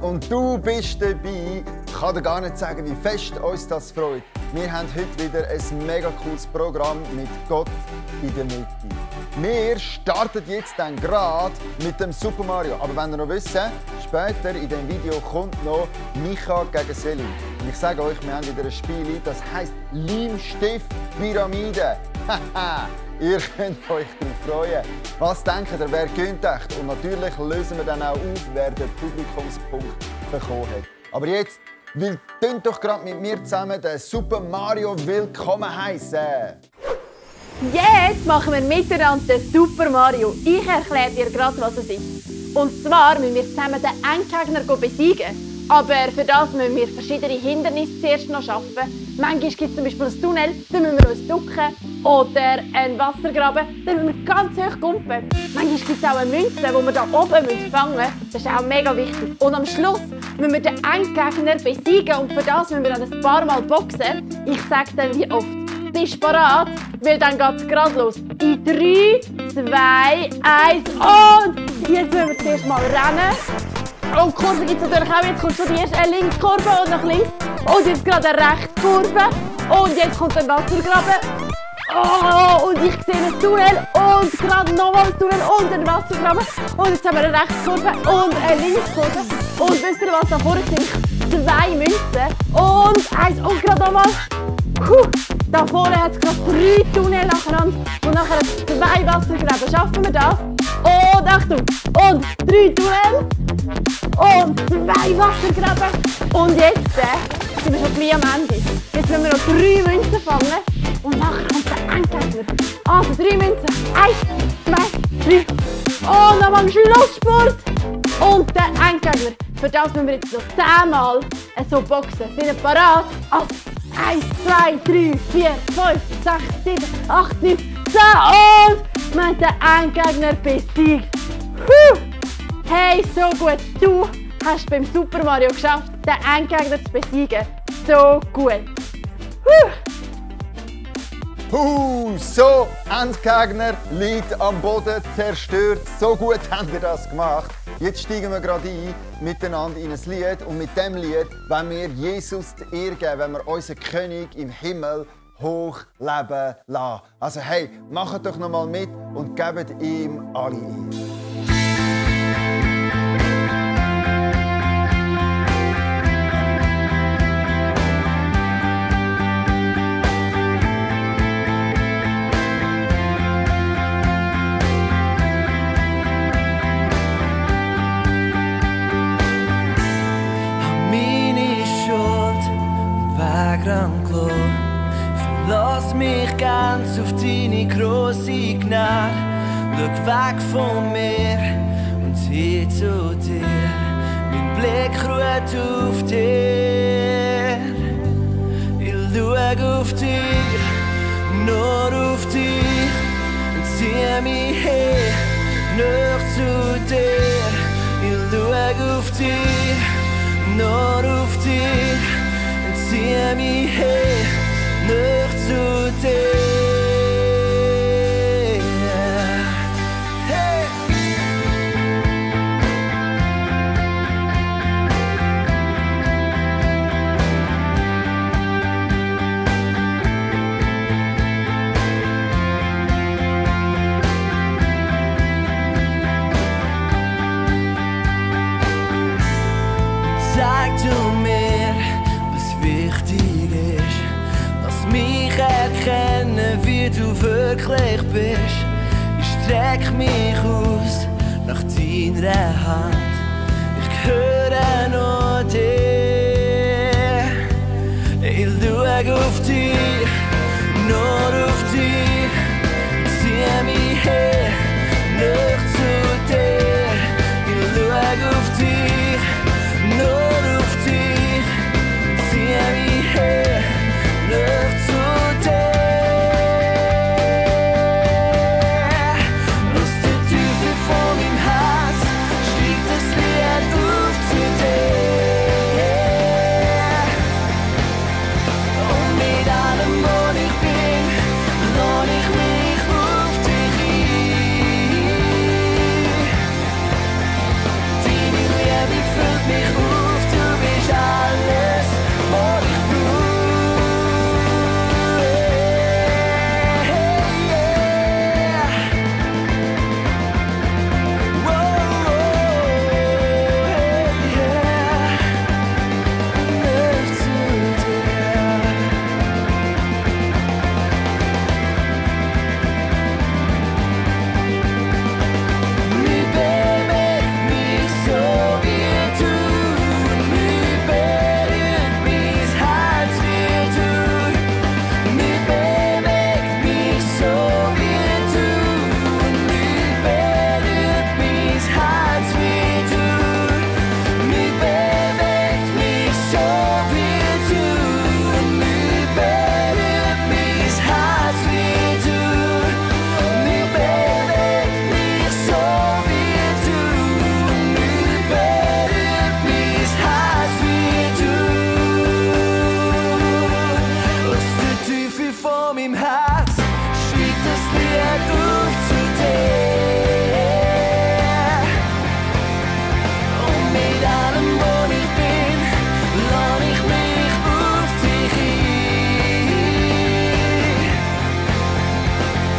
und du bist dabei. Ich kann dir gar nicht sagen, wie fest uns das freut. Wir haben heute wieder ein mega cooles Programm mit Gott in der Mitte. Wir starten jetzt dann gerade mit dem Super Mario. Aber wenn ihr noch wisst, später in diesem Video kommt noch Micha gegen Selim. Und ich sage euch, wir haben wieder ein Spiel, das heisst Leimstift Pyramide. Haha! Ihr könnt euch darauf freuen. Was denkt ihr, wer gewinnt echt? Und natürlich lösen wir dann auch auf, wer den Publikumspunkt bekommen hat. Aber jetzt, könnt doch gerade mit mir zusammen den Super Mario willkommen heißen. Jetzt machen wir miteinander den Super Mario. Ich erkläre dir gerade, was es ist. Und zwar müssen wir zusammen den Endgegner besiegen. Aber für das müssen wir verschiedene Hindernisse zuerst noch schaffen. Manchmal gibt es zum Beispiel ein Tunnel, dann müssen wir uns ducken. Oder einen Wassergraben, dann müssen wir ganz hoch kumpen. Manchmal gibt es auch eine Münze, die wir hier oben fangen müssen. Das ist auch mega wichtig. Und am Schluss müssen wir den Endgegner besiegen. Und für das müssen wir dann ein paar Mal boxen. Ich sage dann wie oft. Bist du bereit? Weil dann geht es gerade los. In 3, 2, 1 und jetzt müssen wir zuerst mal rennen. Und die Kurve gibt es natürlich auch. Jetzt kommt schon die erste Linkskurve und nach links. Und jetzt gerade eine Rechtskurve. Und jetzt kommt ein Wassergraben. Oh, und ich sehe ein Tunnel. Und gerade nochmal ein Tunnel und ein Wassergraben. Und jetzt haben wir eine Rechtskurve und eine Linkskurve. Und wisst ihr, was da vorne sind? 2 Münzen. Und eins und gerade nochmal. Da vorne hat es gerade 3 Tunnel nacheinander. Und nachher 2 Wassergräben. Schaffen wir das? Und Achtung! Und 3 Tunnel. Und 2 Wassergräben. Und jetzt sind wir schon gleich am Ende. Jetzt müssen wir noch 3 Münzen fangen. Und nachher kommt der Endgegner. Also 3 Münzen. 1, 2, 3. Und nochmal am Schlussspurt. Und der Endgegner. Für das müssen wir jetzt noch 10 Mal so boxen. Sind wir bereit? Also 1, 2, 3, 4, 5, 6, 7, 8, 9, 10 und wir haben den Endgegner besiegt. Hey, so gut. Du hast beim Super Mario geschafft, den Endgegner zu besiegen. So gut. So, Endgegner liegt am Boden, zerstört. So gut habt ihr das gemacht. Jetzt steigen wir gerade ein, miteinander in ein Lied. Und mit diesem Lied wollen wir Jesus die Ehre geben, wenn wir unseren König im Himmel hochleben lassen. Also hey, macht doch noch mal mit und gebt ihm alle Ehre. Verlass mich ganz auf deine grosse Gnade. Schau weg von mir und hin zu dir. Mein Blick ruht auf dir. Ich schau auf dich, nur auf dich. Und zieh mich her, näher zu dir. Ich schau auf dich, nur auf dich. Und zieh mich her, näher zu dir. Hey. Zeig du mir, was wichtig ist. Lass mich erkennen, wie du wirklich bist. Ich streck mich aus nach deiner Hand. Ich höre nur dir. Ich schau auf dich, nur auf dich. Zieh mich her, näher zu dir. Ich schau auf dich, nur auf dich. Zieh mich her, näher zu dir. Lass die Tiefe von meinem Herz, steigt das Lied auf zu dir. Und mit allem von meinem Herz schweigt das Lied auf zu dir. Und mit allem, wo ich bin, lass ich mich auf dich ein.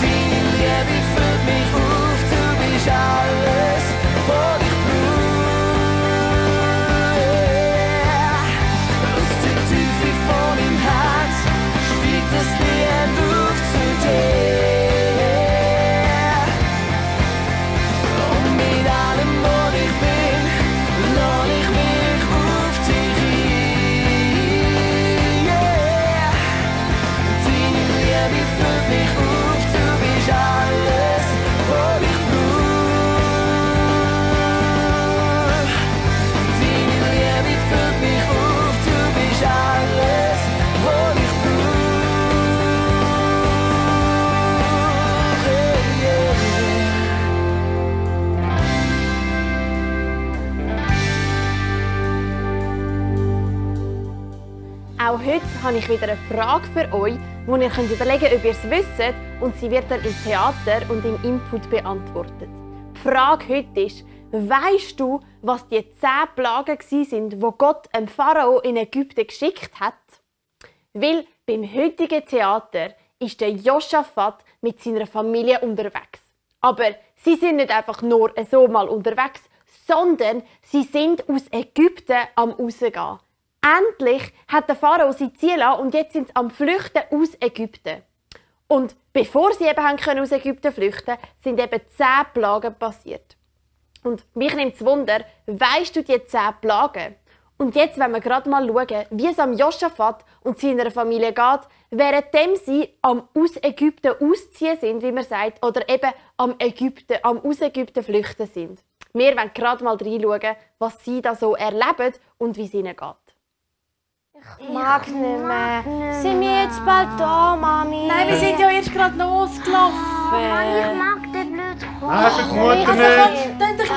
Deine Liebe füllt mich auf, du bist alles, was ich brauche. Aus der Tiefe von meinem Herz schweigt das Lied auf zu dir. Und mit allem, was ich bin, lass ich mich auf dich ein. Deine Liebe füllt mich auf, du bist alles, was ich brauche. Deine Liebe füllt mich auf, du bist alles, was ich Auch heute habe ich wieder eine Frage für euch, wo ihr könnt überlegen könnt, ob ihr es wisst, und sie wird dann im Theater und im Input beantwortet. Die Frage heute ist, weisst du, was die 10 Plagen waren, die Gott dem Pharao in Ägypten geschickt hat? Weil beim heutigen Theater ist der Josaphat mit seiner Familie unterwegs. Aber sie sind nicht einfach nur so mal unterwegs, sondern sie sind aus Ägypten am rausgehen. Endlich hat der Pharao sie ziehen lassen und jetzt sind sie am Flüchten aus Ägypten. Und bevor sie eben aus Ägypten flüchten, sind eben 10 Plagen passiert. Und mich nimmt es Wunder, weisst du die 10 Plagen? Und jetzt wollen wir gerade mal schauen, wie es am Josaphat und seiner Familie geht, währenddem sie am aus Ägypten ausziehen sind, wie man sagt, oder eben am aus Ägypten flüchten sind. Wir wollen gerade mal reinschauen, was sie da so erleben und wie es ihnen geht. Ich mag nicht mehr. Sind wir jetzt bald da, Mami? Nein, wir sind ja erst gerade losgelaufen. Ich mag den blöden Hund. Nein, für die Mutter nicht.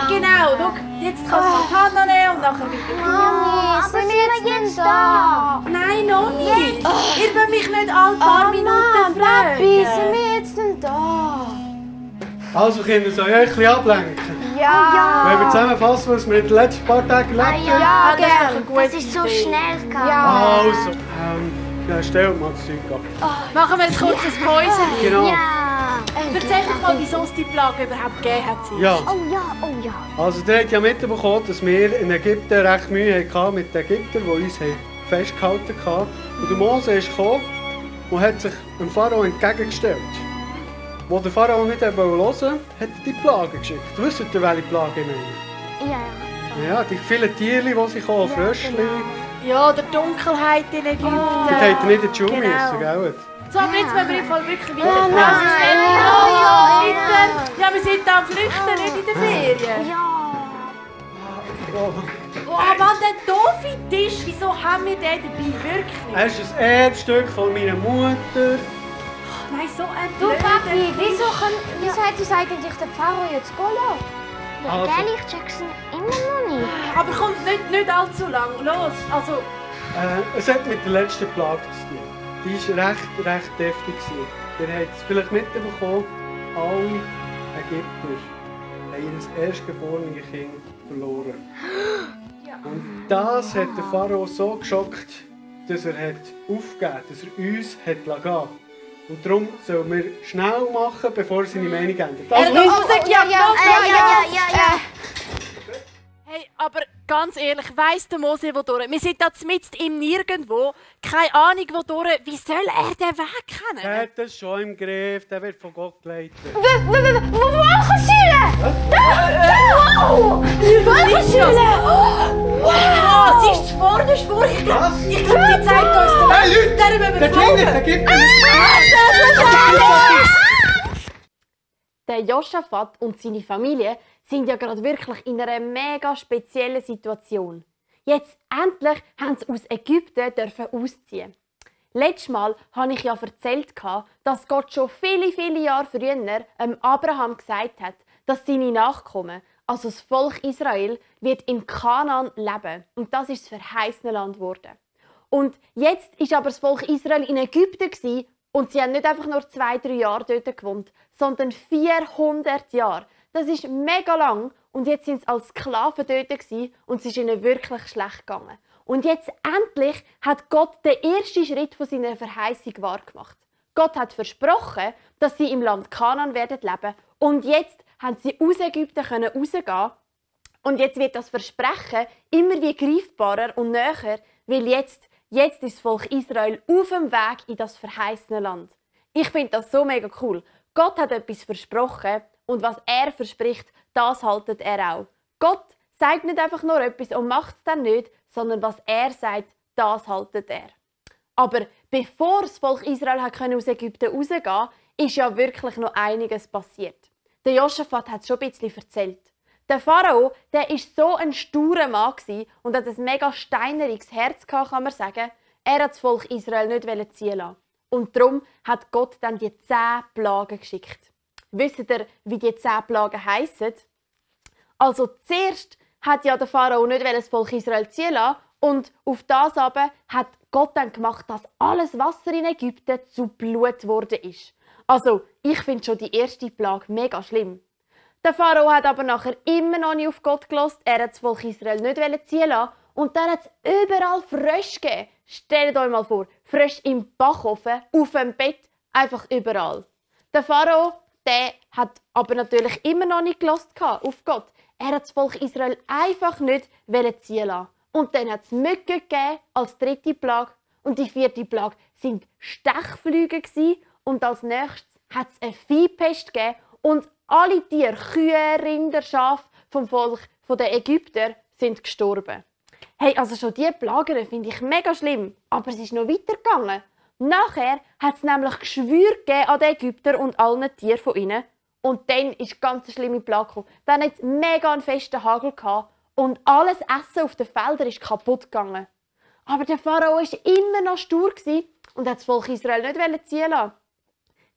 Genau, schau, jetzt kannst du die Hand nehmen und nachher wieder. Mami, sind wir jetzt da? Nein, noch nicht. Ihr wollt mich nicht alle paar Minuten Papi, sind fragen. wir jetzt denn da? Also Kinder, soll ich euch ein bisschen ablenken? Ja. Wollen wir zusammenfassen, was wir in den letzten paar Tagen erlebt haben? Ja, das ist doch eine gute das ist so Idee. schnell gegangen. Ja. Also, ja, stell mal das Zeug ab. Machen wir ein kurzes Päuschen. Genau. Ja. Erzähl doch mal, wieso es die Plage überhaupt gegeben hat. Ja, Oh ja, oh ja. also ihr habt ja mitbekommen, dass wir in Ägypten recht Mühe hatten mit den Ägyptern, die uns festgehalten haben. Und der Mose ist gekommen und hat sich dem Pharao entgegengestellt. Als der Pharao nicht hören wollte, hat er die Plage geschickt. Wisst ihr, welche Plage ich meine? Ja. Ja, die vielen Tiere, die sie kommen, Fröschli. Ja, der Dunkelheit in Ägypten. Das hätte nicht in die Schule Genau. müssen, gell? So, aber jetzt müssen wir im Fall wirklich weiter. nein. Was ist denn los? Weiter. Ja, wir sind da am Flüchten, nicht in den Ferien. Ja. Oh, Mann, der doofe Tisch, wieso haben wir den dabei? Wirklich? Es ist ein Erbstück von meiner Mutter. Nein, so ein Du blöder Papi, Tisch. wieso hat uns eigentlich der Pharao jetzt gehen lassen? Ja, Also. gell, ich check's immer noch nicht. Aber kommt nicht allzu lang. Los, also... Es hat mit der letzten Plage zu tun. Die war recht deftig. Ihr habt es vielleicht mitbekommen, alle Ägypter haben ihr erstgeborenes Kind verloren. Und das hat der Pharao so geschockt, dass er hat aufgegeben, dass er uns hat gehen. Und darum sollen wir schnell machen, bevor er seine Meinung ändert. Also, Ja. Hey, aber ganz ehrlich, weiss der Mose wodurch? Wir sind da mitten im Nirgendwo, keine Ahnung wodurch. Wie soll er den Weg kennen? er hat das schon im Griff, der wird von Gott geleitet. Wolkenschüler! Wow! Wolkenschüler! Oh, sie ist vorne, schwur. Ich glaube, sie zeigt uns den Weg. Hey Leute, Der müssen wir der folgen. Kinder, der gibt mir Der Josaphat und seine Familie sind ja gerade wirklich in einer mega speziellen Situation. Jetzt endlich haben sie aus Ägypten ausziehen. Letztes Mal habe ich ja erzählt, dass Gott schon viele Jahre früher Abraham gesagt hat, dass seine Nachkommen, also das Volk Israel, wird in Kanaan leben. Und das ist das verheißene Land geworden. Und jetzt ist aber das Volk Israel in Ägypten Und sie haben nicht einfach nur 2-3 Jahre dort gewohnt, sondern 400 Jahre. Das ist mega lang. Und jetzt sind sie als Sklaven dort gewesen, und es ist ihnen wirklich schlecht gegangen. Und jetzt endlich hat Gott den ersten Schritt von seiner Verheißung wahrgemacht. Gott hat versprochen, dass sie im Land Kanaan werden leben. Und jetzt haben sie aus Ägypten rausgehen. Und jetzt wird das Versprechen immer wie greifbarer und näher, weil jetzt ist das Volk Israel auf dem Weg in das verheißene Land. Ich finde das so mega cool. Gott hat etwas versprochen und was er verspricht, das haltet er auch. Gott sagt nicht einfach nur etwas und macht es dann nicht, sondern was er sagt, das haltet er. Aber bevor das Volk Israel aus Ägypten rausgehen konnte, ist ja wirklich noch einiges passiert. Der Josaphat hat es schon ein bisschen erzählt. Der Pharao, der war so ein sturer Mann und hat ein mega steineriges Herz gehabt, kann man sagen. Er hat das Volk Israel nicht ziehen lassen. Und darum hat Gott dann die 10 Plagen geschickt. Wisst ihr, wie die 10 Plagen heissen? Also zuerst hat ja der Pharao nicht das Volk Israel ziehen lassen, und auf das aber hat Gott dann gemacht, dass alles Wasser in Ägypten zu Blut geworden ist. Also, ich finde schon die erste Plage mega schlimm. Der Pharao hat aber nachher immer noch nicht auf Gott gehört. Er hat das Volk Israel nicht ziehen lassen. Und dann hat es überall Frösche gegeben. Stellt euch mal vor, Frösche im Backofen, auf dem Bett, einfach überall. Der Pharao, der hat aber natürlich immer noch nicht gehört auf Gott. Er hat das Volk Israel einfach nicht ziehen lassen. Und dann hat es Mücken gegeben als 3. Plage. Und die 4. Plage sind Stechflüge gewesen. Und als nächstes hat es eine Viehpest gegeben. Und alle Tiere, Kühe, Rinder, Schafe vom Volk der Ägypter sind gestorben. Hey, also schon diese Plagen finde ich mega schlimm. Aber es ist noch weitergegangen. Nachher hat es nämlich Geschwür an den Ägypter und allen Tieren von ihnen. Und dann ist ganz eine schlimme Plage gekommen. Dann hat es mega einen festen Hagel gehabt. Und alles Essen auf den Feldern ist kaputt gegangen. Aber der Pharao war immer noch stur und hat das Volk Israel nicht ziehen lassen.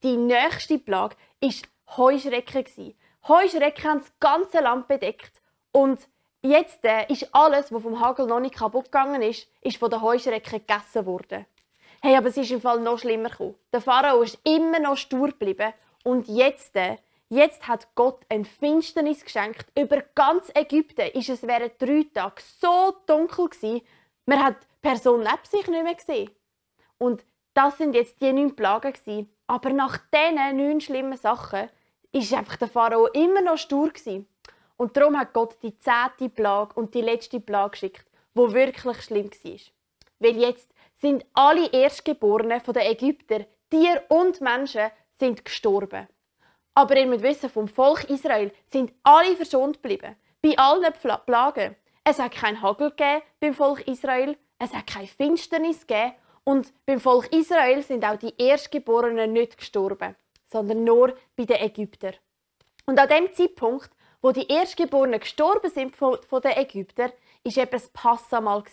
Die nächste Plage war Heuschrecken. Heuschrecken haben das ganze Land bedeckt. Und jetzt ist alles, was vom Hagel noch nicht kaputt gegangen ist von den Heuschrecken gegessen worden. Hey, aber es ist im Fall noch schlimmer gekommen. Der Pharao ist immer noch stur geblieben. Und jetzt hat Gott eine Finsternis geschenkt. Über ganz Ägypten ist es während 3 Tagen so dunkel gewesen, man hat die Person neben sich nicht mehr gesehen. Und das sind jetzt die 9 Plagen gewesen. Aber nach diesen 9 schlimmen Sachen ist einfach der Pharao immer noch stur gewesen. Und darum hat Gott die 10. Plage und die letzte Plage geschickt, die wirklich schlimm war. Weil jetzt sind alle Erstgeborenen der Ägypter, Tiere und Menschen, sind gestorben. Aber ihr müsst wissen, vom Volk Israel sind alle verschont geblieben. Bei allen Plagen. Es hat kein Hagel gegeben beim Volk Israel, es hat keine Finsternis gegeben und beim Volk Israel sind auch die Erstgeborenen nicht gestorben, sondern nur bei den Ägyptern. Und an dem Zeitpunkt, wo die Erstgeborenen gestorben sind von den Ägyptern, war eben das Passamal.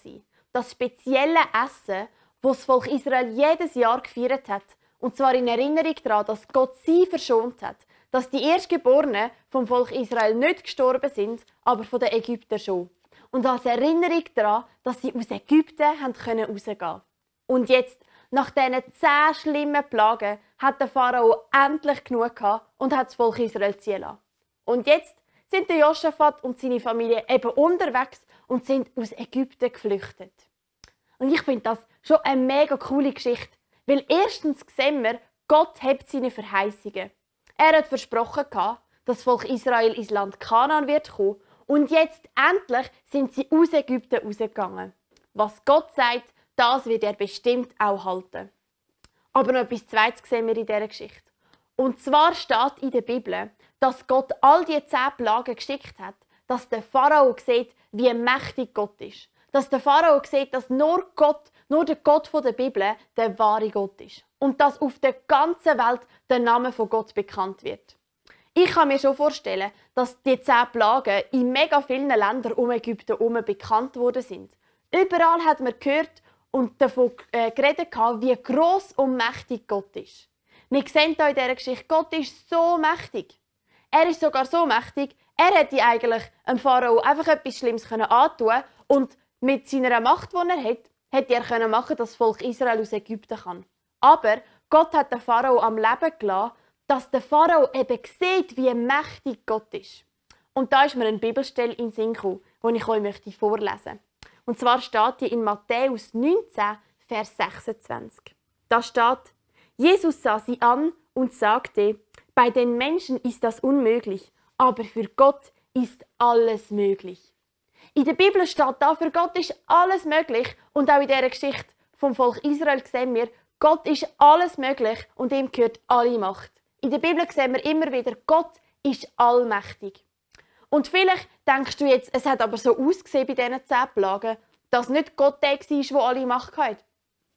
Das spezielle Essen, das das Volk Israel jedes Jahr gefeiert hat. Und zwar in Erinnerung daran, dass Gott sie verschont hat. Dass die Erstgeborenen vom Volk Israel nicht gestorben sind, aber von den Ägyptern schon. Und als Erinnerung daran, dass sie aus Ägypten rausgehen konnten. Und jetzt, nach diesen 10 schlimmen Plagen, hat der Pharao endlich genug gehabt und hat das Volk Israel ziehen lassen. Und jetzt sind der Josaphat und seine Familie eben unterwegs und sind aus Ägypten geflüchtet. Und ich finde das schon eine mega coole Geschichte. Weil erstens sehen wir, Gott hebt seine Verheißungen. Er hat versprochen, dass das Volk Israel ins Land Kanaan wird kommen. Und jetzt endlich sind sie aus Ägypten rausgegangen. Was Gott sagt, das wird er bestimmt auch halten. Aber noch etwas Zweites sehen wir in dieser Geschichte. Und zwar steht in der Bibel, dass Gott all die 10 Plagen geschickt hat, dass der Pharao sieht, wie mächtig Gott ist. Dass der Pharao sieht, dass nur der Gott der Bibel der wahre Gott ist. Und dass auf der ganzen Welt der Name von Gott bekannt wird. Ich kann mir schon vorstellen, dass die 10 Plagen in mega vielen Ländern um Ägypten herum bekannt worden sind. Überall hat man gehört und davon geredet, wie gross und mächtig Gott ist. Wir sehen hier in dieser Geschichte, Gott ist so mächtig. Er ist sogar so mächtig, er hätte eigentlich dem Pharao einfach etwas Schlimmes antun können und mit seiner Macht, die er hat, hätte er machen können, dass das Volk Israel aus Ägypten kann. Aber Gott hat den Pharao am Leben gelassen, dass der Pharao eben sieht, wie mächtig Gott ist. Und da ist mir eine Bibelstelle in den Sinn gekommen, die ich euch vorlesen möchte. Und zwar steht die in Matthäus 19, Vers 26. Da steht: Jesus sah sie an und sagte: Bei den Menschen ist das unmöglich, aber für Gott ist alles möglich. In der Bibel steht da, für Gott ist alles möglich. Und auch in dieser Geschichte vom Volk Israel sehen wir, Gott ist alles möglich und ihm gehört alle Macht. In der Bibel sehen wir immer wieder, Gott ist allmächtig. Und vielleicht denkst du jetzt, es hat aber so ausgesehen bei diesen 10 Plagen, dass nicht Gott der war, der alle Macht hatte.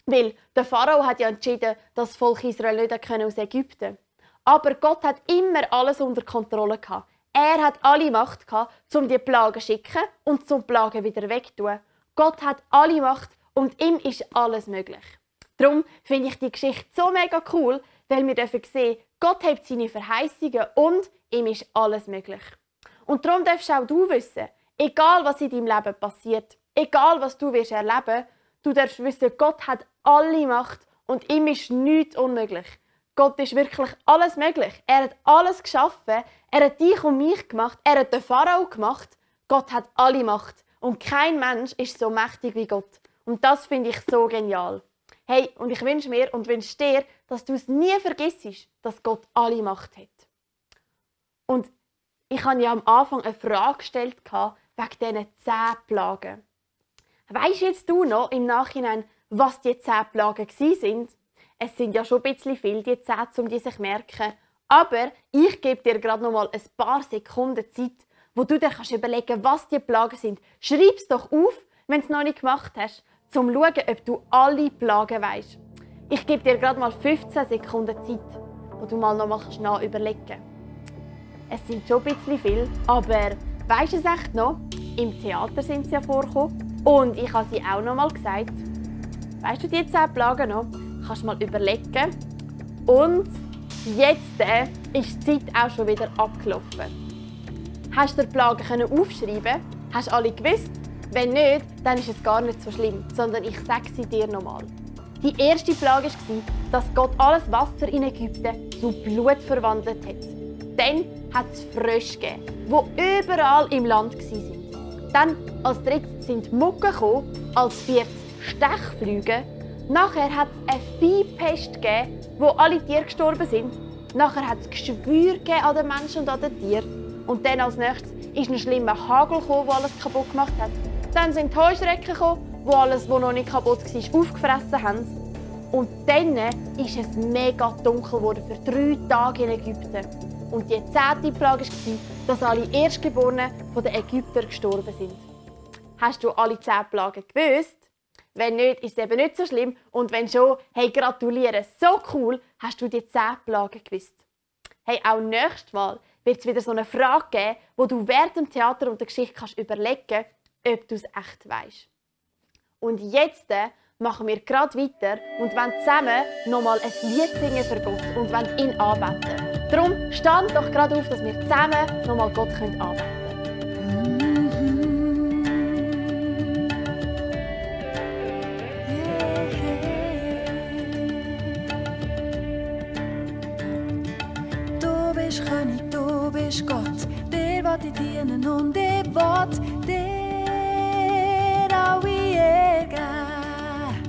Weil der Pharao hat ja entschieden, dass das Volk Israel nicht aus Ägypten können. Aber Gott hat immer alles unter Kontrolle gehabt. Er hat alle Macht gehabt, um die Plagen zu schicken und zum Plagen wieder wegzutun. Gott hat alle Macht und ihm ist alles möglich. Darum finde ich die Geschichte so mega cool, weil wir sehen dürfen, Gott hat seine Verheißungen und ihm ist alles möglich. Und darum darfst auch du wissen, egal was in deinem Leben passiert, egal was du wirst erleben, du darfst wissen, Gott hat alle Macht und ihm ist nichts unmöglich. Gott ist wirklich alles möglich. Er hat alles geschaffen. Er hat dich und mich gemacht. Er hat den Pharao gemacht. Gott hat alle Macht. Und kein Mensch ist so mächtig wie Gott. Und das finde ich so genial. Hey, und ich wünsche mir und wünsche dir, dass du es nie vergisst, dass Gott alle Macht hat. Und ich habe ja am Anfang eine Frage gestellt wegen diesen 10 Plagen. Weisst jetzt du noch im Nachhinein, was die 10 Plagen waren? Es sind ja schon ein bisschen viel, die 10, um die sich zu merken. Aber ich gebe dir gerade noch mal ein paar Sekunden Zeit, wo du dir überlegen kannst, was die Plagen sind. Schreib es doch auf, wenn du es noch nicht gemacht hast, um zu schauen, ob du alle Plagen weisst. Ich gebe dir gerade mal 15 Sekunden Zeit, wo du mal noch mal überlegen kannst. Es sind schon ein bisschen viel, aber weisst du es echt noch? Im Theater sind sie ja vorgekommen. Und ich habe sie auch noch mal gesagt. Weisst du die 10 Plagen noch? Kannst du mal überlegen. Und jetzt ist die Zeit auch schon wieder abgelaufen. Hast du die Plagen aufschreiben? Hast du alle gewusst? Wenn nicht, dann ist es gar nicht so schlimm, sondern ich sage sie dir nochmal. Die erste Plage war, dass Gott alles Wasser in Ägypten zu Blut verwandelt hat. Dann hat es Frösche gegeben, die überall im Land waren. Dann als drittes sind die Mucken gekommen, als viertes Stechflüge. Nachher hat es eine Viehpest gegeben, wo alle Tiere gestorben sind. Nachher hat es Geschwür an den Menschen und an den Tieren. Und dann als nächstes ist ein schlimmer Hagel gekommen, der alles kaputt gemacht hat. Dann sind die Heuschrecken gekommen, die alles, was noch nicht kaputt war, aufgefressen haben. Und dann ist es mega dunkel geworden für 3 Tage in Ägypten. Und die 10. Plage war, dass alle Erstgeborenen der Ägypter gestorben sind. Hast du alle 10 Plagen gewusst? Wenn nicht, ist es eben nicht so schlimm. Und wenn schon, hey, gratuliere, so cool, hast du die 10 Plagen gewusst. Hey, auch nächstes Mal wird es wieder so eine Frage geben, wo du während dem Theater und der Geschichte kannst überlegen, ob du es echt weißt. Und jetzt machen wir gerade weiter und wollen zusammen nochmal ein Lied singen für Gott und wollen ihn anbeten. Darum stand doch gerade auf, dass wir zusammen nochmal Gott anbeten können. Du bist König, du bist Gott, der will ich dienen und ich will dir alle Ehre geben.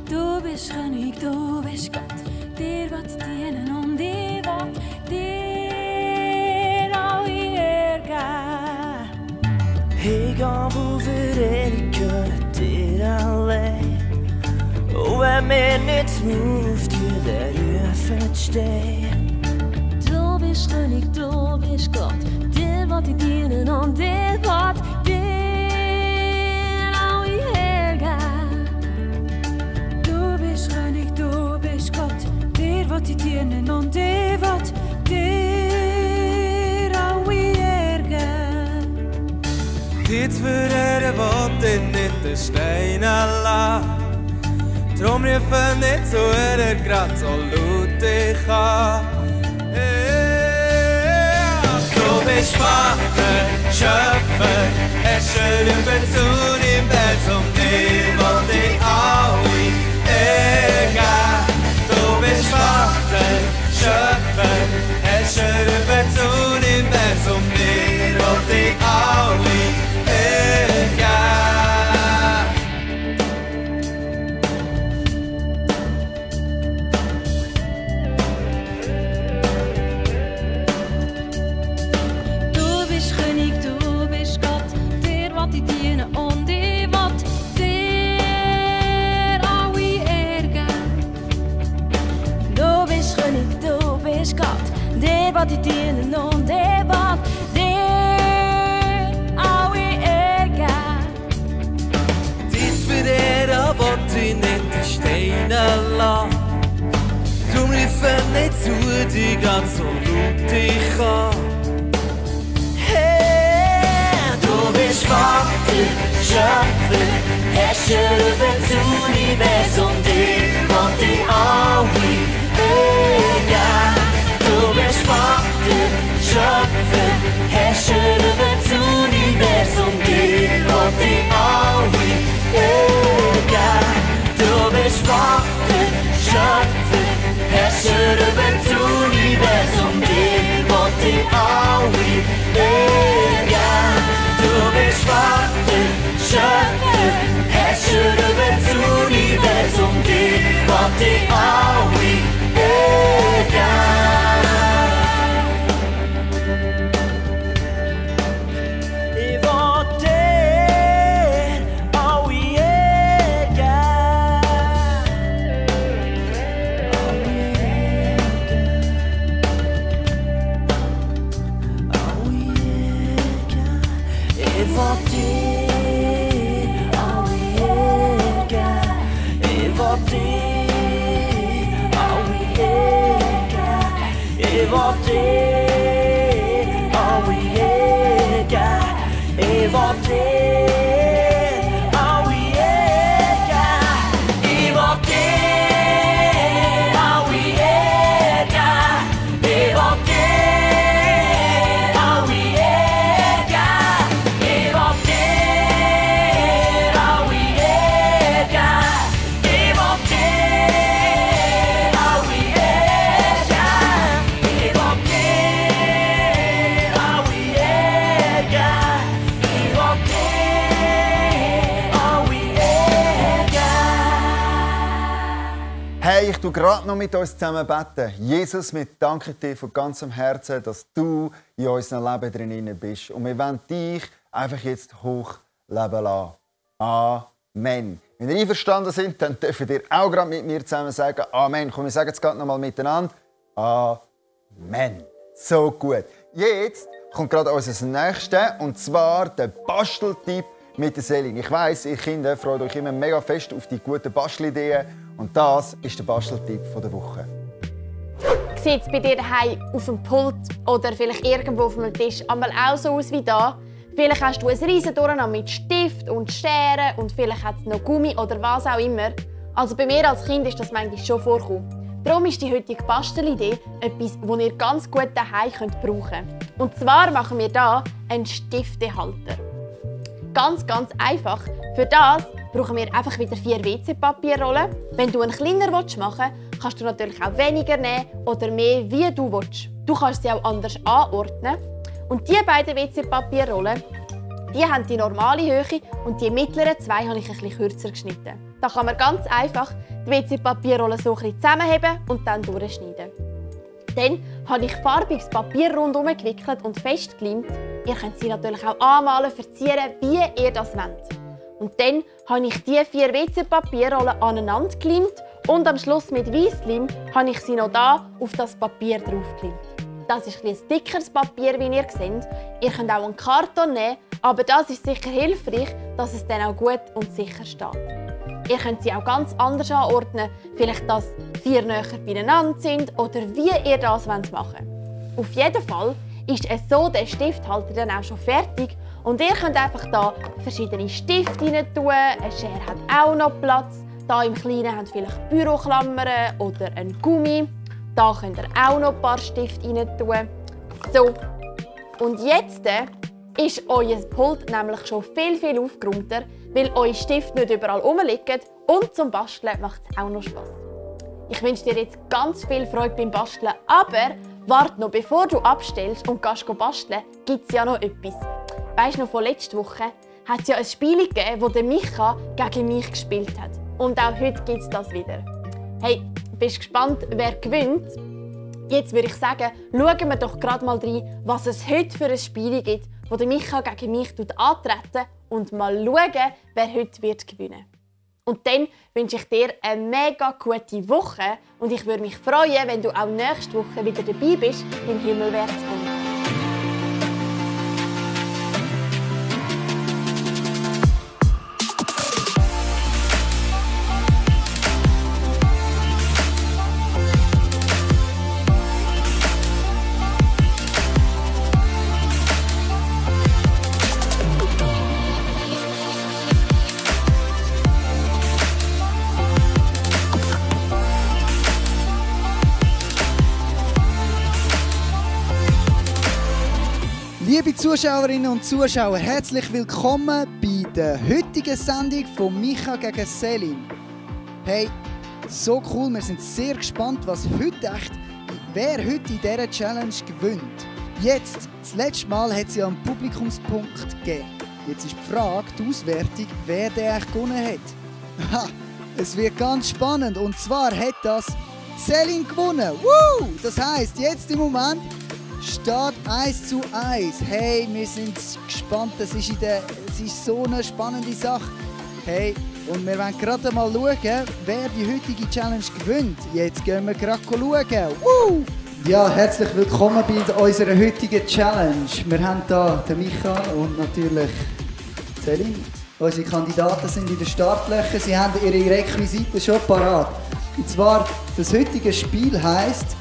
Du bist König, du bist Gott, dir will ich dienen und ich will dir alle Ehre geben. Hingabe für ewig gehört dir allein. Und wenn wir nicht auf dir rufen stehen. Du bist König, du bist Gott, dir will ich dienen und dir will dir alle Ehre geben. Du bist König, du bist Gott, dir will ich dienen und dir will dir alle Ehre geben. Die zu verehren will ich nicht den Stein lassen. Drum rufen nicht zu ihr, grad so laut ich kann. Du bist Vater, Schöpfer, Herrscher über das Universum, dir will ich alle Ehre geben. Du bist bist Gott, der will dich dienen und der will dir alle Ehre. Dies verehren will ich nicht in Steine lassen. Drum riefen nicht zu dir ganz so laut ich kann. Hey, du bist Vater, Schöpfer, Herrscher über das Universum, dir will ich alle Ehre. Du bist Vater, Schöpfer, Herrscher über das Universum, dir will ich alle Ehre. Du bist Vater, Schöpfer, Herrscher über das Universum, dir will ich alle Ehre. Du bist Vater, Schöpfer, Herrscher über das Universum, dir will ich alle Ehre. Hey, ich tu gerade noch mit uns zusammen beten. Jesus, wir danken dir von ganzem Herzen, dass du in unserem Leben drin bist. Und wir wollen dich einfach jetzt hochleben lassen. Amen. Wenn ihr einverstanden sind, dann dürft ihr auch gerade mit mir zusammen sagen Amen. Komm, wir sagen es gerade noch mal miteinander. Amen. So gut. Jetzt kommt gerade unser Nächstes, und zwar der Basteltipp mit der Selin. Ich weiss, ihr Kinder freut euch immer mega fest auf die guten Bastelideen. Und das ist der Basteltipp der Woche. Sieht es bei dir daheim auf dem Pult oder vielleicht irgendwo auf dem Tisch einmal auch so aus wie da? Vielleicht hast du ein riesen Durcheinander mit Stift und Schere und vielleicht hat es noch Gummi oder was auch immer. Also bei mir als Kind ist das manchmal schon vorgekommen. Darum ist die heutige Bastelidee etwas, das ihr ganz gut daheim brauchen könnt. Und zwar machen wir hier einen Stiftehalter. Ganz einfach. Für das brauchen wir einfach wieder 4 WC-Papierrollen. Wenn du einen kleiner machen willst, kannst du natürlich auch weniger nehmen oder mehr, wie du willst. Du kannst sie auch anders anordnen. Und die beiden WC-Papierrollen, die haben die normale Höhe und die mittleren 2 habe ich etwas kürzer geschnitten. Da kann man ganz einfach die WC-Papierrollen so ein zusammenheben und dann durchschneiden. Dann habe ich farbiges Papier rundherum gewickelt und festgeklemmt. Ihr könnt sie natürlich auch anmalen, verzieren, wie ihr das wollt. Und dann habe ich die 4 WC-Papierrollen aneinander geklemmt und am Schluss mit Weissleim habe ich sie noch hier auf das Papier draufgeklemmt. Das ist ein dickeres Papier, wie ihr seht. Ihr könnt auch einen Karton nehmen, aber das ist sicher hilfreich, dass es dann auch gut und sicher steht. Ihr könnt sie auch ganz anders anordnen, vielleicht dass 4 näher beieinander sind oder wie ihr das machen wollt. Auf jeden Fall ist es so der Stifthalter dann auch schon fertig und ihr könnt einfach hier verschiedene Stifte rein tun. Eine Schere hat auch noch Platz. Hier im Kleinen habt ihr vielleicht Büroklammern oder ein Gummi. Da könnt ihr auch noch ein paar Stifte rein tun. So, und jetzt ist euer Pult nämlich schon viel aufgeräumter, weil eure Stifte nicht überall rumliegen und zum Basteln macht es auch noch Spass. Ich wünsche dir jetzt ganz viel Freude beim Basteln, aber warte noch, bevor du abstellst und gehst basteln, gibt es ja noch etwas. Weisst du noch, von letzter Woche hat es ja ein Spiel gegeben, das Micha gegen mich gespielt hat. Und auch heute gibt es das wieder. Hey, bist du gespannt, wer gewinnt? Jetzt würde ich sagen, schauen wir doch gerade mal rein, was es heute für ein Spiel gibt, wo Micha gegen mich antreten und mal schauen, wer heute wird gewinnen. Und dann wünsche ich dir eine mega gute Woche und ich würde mich freuen, wenn du auch nächste Woche wieder dabei bist im Himmelwärts unten. Liebe Zuschauerinnen und Zuschauer, herzlich willkommen bei der heutigen Sendung von Micha gegen Selin. Hey, so cool, wir sind sehr gespannt, wer heute in dieser Challenge gewinnt. Jetzt, das letzte Mal hat es ja einen Publikumspunkt gegeben. Jetzt ist die Frage, die Auswertung, wer der eigentlich gewonnen hat. Ha, es wird ganz spannend und zwar hat das Selin gewonnen. Woo! Das heisst, jetzt im Moment steht 1:1. Hey, wir sind gespannt. Es ist so eine spannende Sache. Hey, und wir wollen gerade mal schauen, wer die heutige Challenge gewinnt. Jetzt gehen wir gerade schauen. Woo! Ja, herzlich willkommen bei unserer heutigen Challenge. Wir haben hier den Micha und natürlich Selin. Unsere Kandidaten sind in den Startlöchern. Sie haben ihre Requisiten schon parat. Und zwar, das heutige Spiel heisst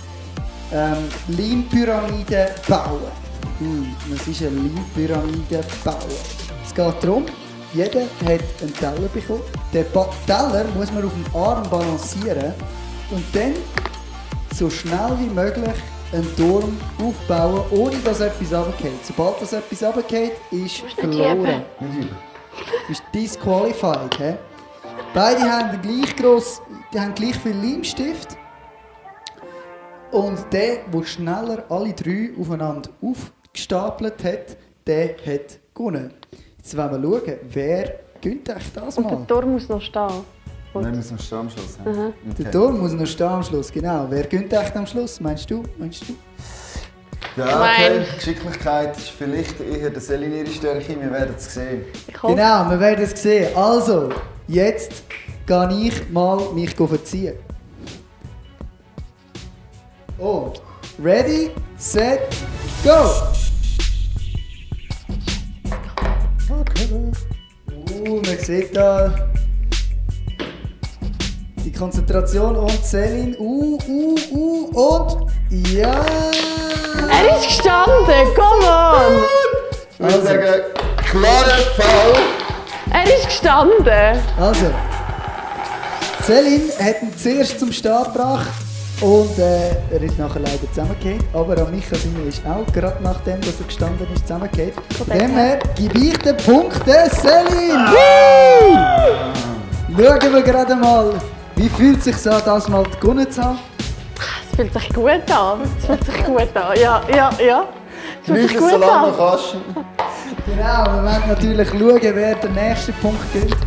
Leimpyramide bauen. Was ist eine Leimpyramide bauen? Es geht darum, jeder hat einen Teller bekommen. Den Teller muss man auf dem Arm balancieren und dann so schnell wie möglich einen Turm aufbauen, ohne dass etwas runterfällt. Sobald das etwas runterfällt, ist verloren. Du bist disqualified. He? Beide haben gleich viel Leimstift. Und der schneller alle drei aufeinander aufgestapelt hat, der hat gewonnen. Jetzt wollen wir schauen, wer gewinnt eigentlich das mal? Und der Turm muss noch stehen. Der muss noch stehen am Schluss. Mhm. Okay. Der Turm muss noch stehen am Schluss, genau. Wer gewinnt eigentlich am Schluss, meinst du? Ja, okay. Geschicklichkeit ist vielleicht eher der Selin ihre Stärke, wir werden es sehen. Genau, wir werden es sehen. Also, jetzt gehe ich mal mich verziehen. Und ready, set, go! Man sieht da die Konzentration und Selin. Und ja! Er ist gestanden, come on! Ich würde sagen, klarer Fall. Er ist gestanden. Also, Selin hat ihn zuerst zum Start gebracht. Und er ist nachher leider zusammengefallen. Aber an Micha Sinne ist auch gerade nachdem, dass er gestanden ist, zusammengefallen. Von dem her gebe ich den Punkt der Selin. Schauen wir gerade mal, wie fühlt es sich an, das mal gewonnen zu haben. Es fühlt sich gut an. Ja. Es fühlt sich gut an. Genau, wir werden natürlich schauen, wer den nächsten Punkt gibt.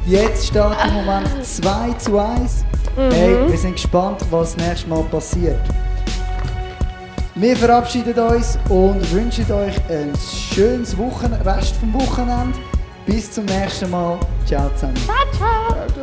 Jetzt steht im Moment 2:1. Hey, wir sind gespannt, was das nächste Mal passiert. Wir verabschieden uns und wünschen euch ein schönes Rest vom Wochenende. Bis zum nächsten Mal. Ciao zusammen. Ciao.